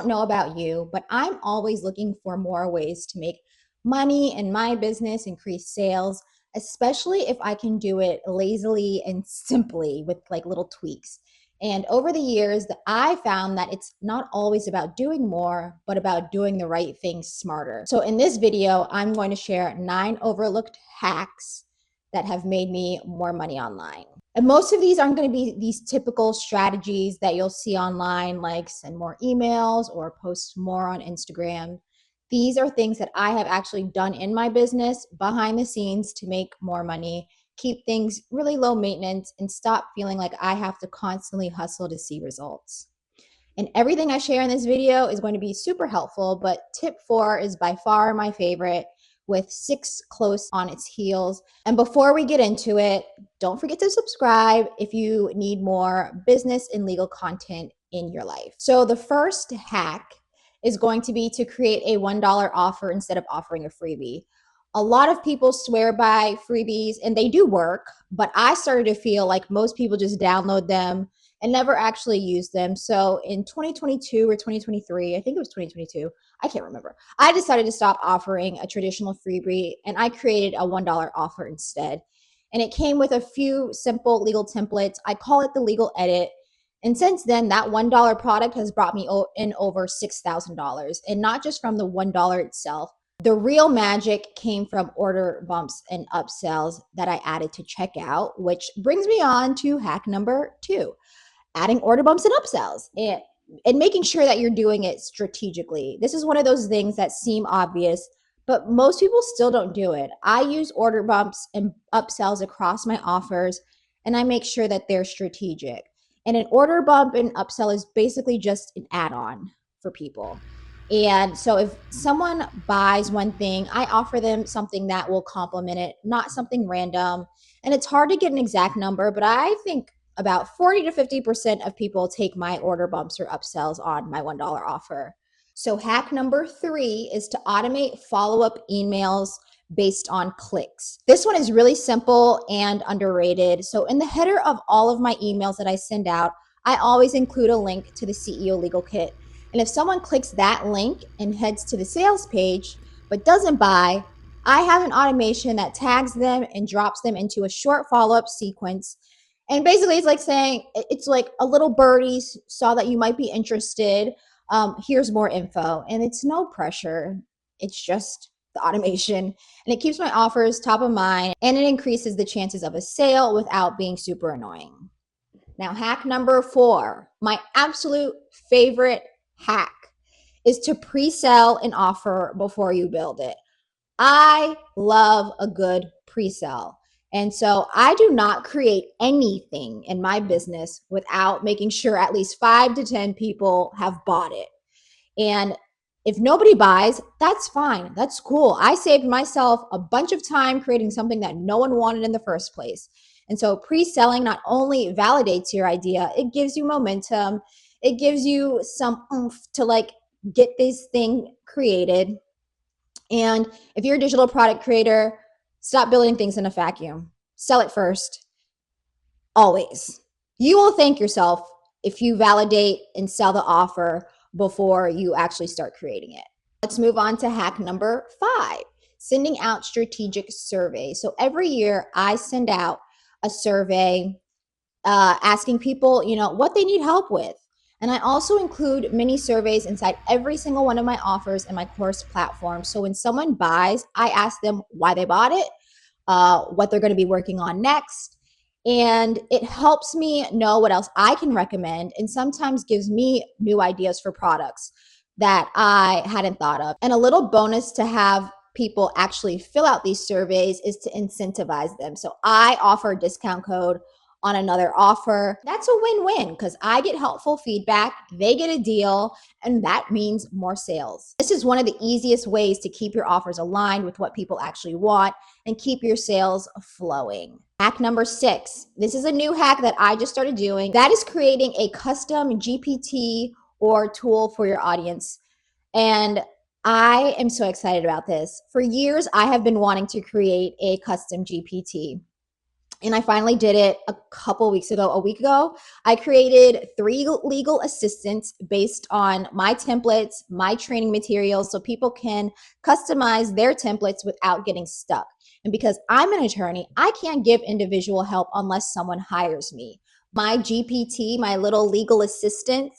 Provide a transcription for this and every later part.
don't know about you, but I'm always looking for more ways to make money in my business, increase sales, especially if I can do it lazily and simply with like little tweaks. And over the years, I found that it's not always about doing more, but about doing the right things smarter. So in this video, I'm going to share 9 overlooked hacks that have made me more money online. And most of these aren't going to be these typical strategies that you'll see online, like send more emails or post more on Instagram. These are things that I have actually done in my business behind the scenes to make more money, keep things really low maintenance, and stop feeling like I have to constantly hustle to see results. And everything I share in this video is going to be super helpful, but tip 4 is by far my favorite, with 6 close on its heels. And before we get into it, don't forget to subscribe if you need more business and legal content in your life. So the first hack is going to be to create a $1 offer instead of offering a freebie. A lot of people swear by freebies and they do work, but I started to feel like most people just download them and never actually use them. So in 2022 or 2023, I think it was 2022, I can't remember, I decided to stop offering a traditional freebie and I created a $1 offer instead. And it came with a few simple legal templates. I call it the legal edit. And since then, that $1 product has brought me in over $6,000, and not just from the $1 itself. The real magic came from order bumps and upsells that I added to checkout, which brings me on to hack number 2, adding order bumps and upsells and making sure that you're doing it strategically. This is one of those things that seem obvious, but most people still don't do it. I use order bumps and upsells across my offers, and I make sure that they're strategic. And an order bump and upsell is basically just an add-on for people. And so if someone buys one thing, I offer them something that will complement it, not something random. And it's hard to get an exact number, but I think about 40 to 50% of people take my order bumps or upsells on my $1 offer. So hack number 3 is to automate follow-up emails based on clicks. This one is really simple and underrated. So in the header of all of my emails that I send out, I always include a link to the CEO Legal Kit. And if someone clicks that link and heads to the sales page but doesn't buy, I have an automation that tags them and drops them into a short follow-up sequence. And basically it's like saying, it's like a little birdie saw that you might be interested. Here's more info. And it's no pressure. It's just the automation, and it keeps my offers top of mind, and it increases the chances of a sale without being super annoying. Now, hack number 4, my absolute favorite hack, is to pre-sell an offer before you build it. I love a good pre-sell. And so I do not create anything in my business without making sure at least 5 to 10 people have bought it. And if nobody buys, that's fine. That's cool. I saved myself a bunch of time creating something that no one wanted in the first place. And so pre-selling not only validates your idea, it gives you momentum. It gives you some oomph to like get this thing created. And if you're a digital product creator, stop building things in a vacuum. Sell it first. Always. You will thank yourself if you validate and sell the offer before you actually start creating it. Let's move on to hack number 5, sending out strategic surveys. So every year I send out a survey asking people, what they need help with. And I also include mini surveys inside every single one of my offers and my course platform. So when someone buys, I ask them why they bought it, what they're going to be working on next. And it helps me know what else I can recommend, and sometimes gives me new ideas for products that I hadn't thought of. And a little bonus to have people actually fill out these surveys is to incentivize them. So I offer a discount code on another offer. That's a win-win because I get helpful feedback, they get a deal, and that means more sales. This is one of the easiest ways to keep your offers aligned with what people actually want and keep your sales flowing. Hack number 6. This is a new hack that I just started doing. That is creating a custom GPT or tool for your audience. And I am so excited about this. For years, I have been wanting to create a custom GPT. and I finally did it a week ago. I created 3 legal assistants based on my templates, my training materials, so people can customize their templates without getting stuck. And because I'm an attorney, I can't give individual help unless someone hires me. My GPT, my little legal assistant,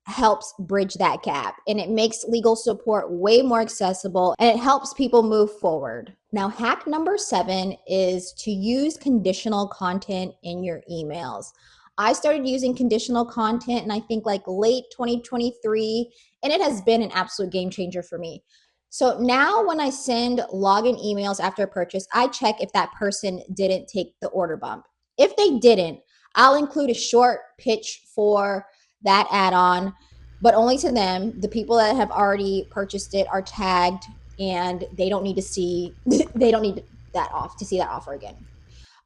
helps bridge that gap, and it makes legal support way more accessible, and it helps people move forward. Now, hack number 7 is to use conditional content in your emails. I started using conditional content and I think like late 2023, and it has been an absolute game changer for me. So now when I send login emails after a purchase, I check if that person didn't take the order bump. If they didn't, I'll include a short pitch for that add-on, but only to them. The people that have already purchased it are tagged, and they don't need to see they don't need to see that offer again.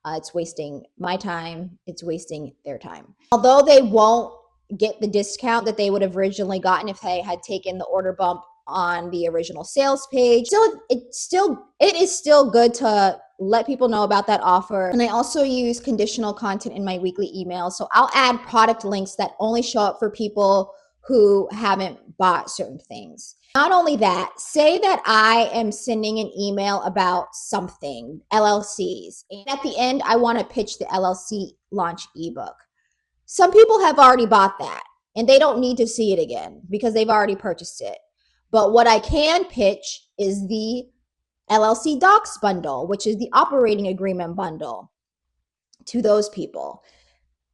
It's wasting my time, it's wasting their time. Although they won't get the discount that they would have originally gotten if they had taken the order bump on the original sales page, it is still good to let people know about that offer. And I also use conditional content in my weekly emails. So I'll add product links that only show up for people who haven't bought certain things. Not only that, say that I am sending an email about something, LLCs, and at the end, I want to pitch the LLC launch ebook. Some people have already bought that and they don't need to see it again because they've already purchased it. But what I can pitch is the LLC docs bundle, which is the operating agreement bundle, to those people.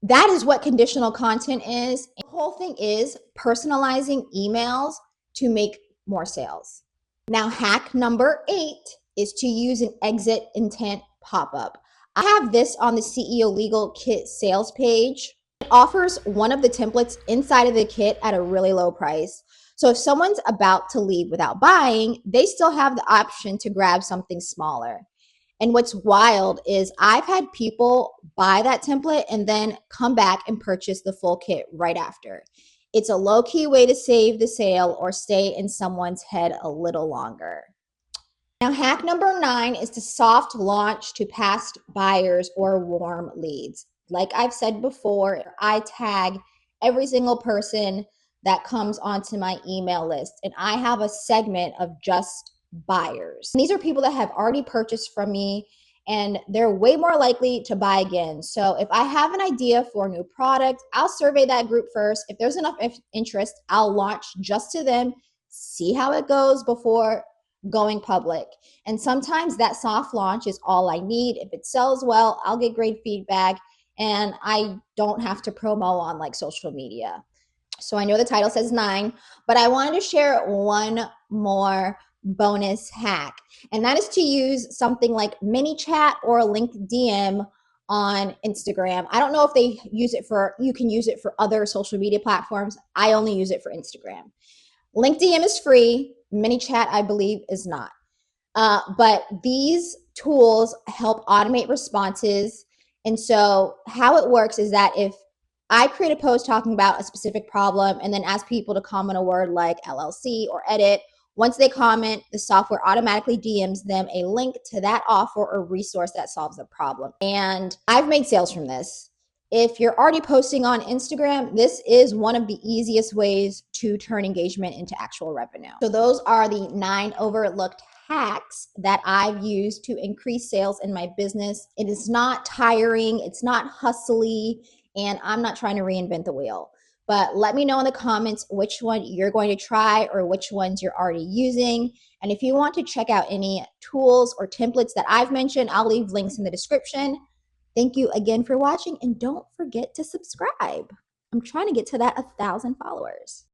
That is what conditional content is. The whole thing is personalizing emails to make more sales. Now, hack number 8 is to use an exit intent pop-up. I have this on the CEO Legal Kit sales page. It offers one of the templates inside of the kit at a really low price. So if someone's about to leave without buying, they still have the option to grab something smaller. And what's wild is I've had people buy that template and then come back and purchase the full kit right after. It's a low-key way to save the sale or stay in someone's head a little longer. Now, hack number 9 is to soft launch to past buyers or warm leads. Like I've said before, I tag every single person that comes onto my email list, and I have a segment of just buyers. And these are people that have already purchased from me, and they're way more likely to buy again. So if I have an idea for a new product, I'll survey that group first. If there's enough interest, I'll launch just to them, see how it goes before going public. And sometimes that soft launch is all I need. If it sells well, I'll get great feedback, and I don't have to promo on like social media. So I know the title says 9, but I wanted to share one more bonus hack, and that is to use something like mini chat or a linked DM on Instagram. I don't know if they use it for, you can use it for other social media platforms. I only use it for Instagram. Linked DM is free. Mini chat, I believe, is not. But these tools help automate responses. And so how it works is that if I create a post talking about a specific problem and then ask people to comment a word like LLC or edit, once they comment, the software automatically DMs them a link to that offer or resource that solves the problem. And I've made sales from this. If you're already posting on Instagram, this is one of the easiest ways to turn engagement into actual revenue. So those are the 9 overlooked hacks that I've used to increase sales in my business. It is not tiring, it's not hustly, and I'm not trying to reinvent the wheel. But let me know in the comments which one you're going to try or which ones you're already using. And if you want to check out any tools or templates that I've mentioned, I'll leave links in the description. Thank you again for watching, and don't forget to subscribe. I'm trying to get to that 1,000 followers.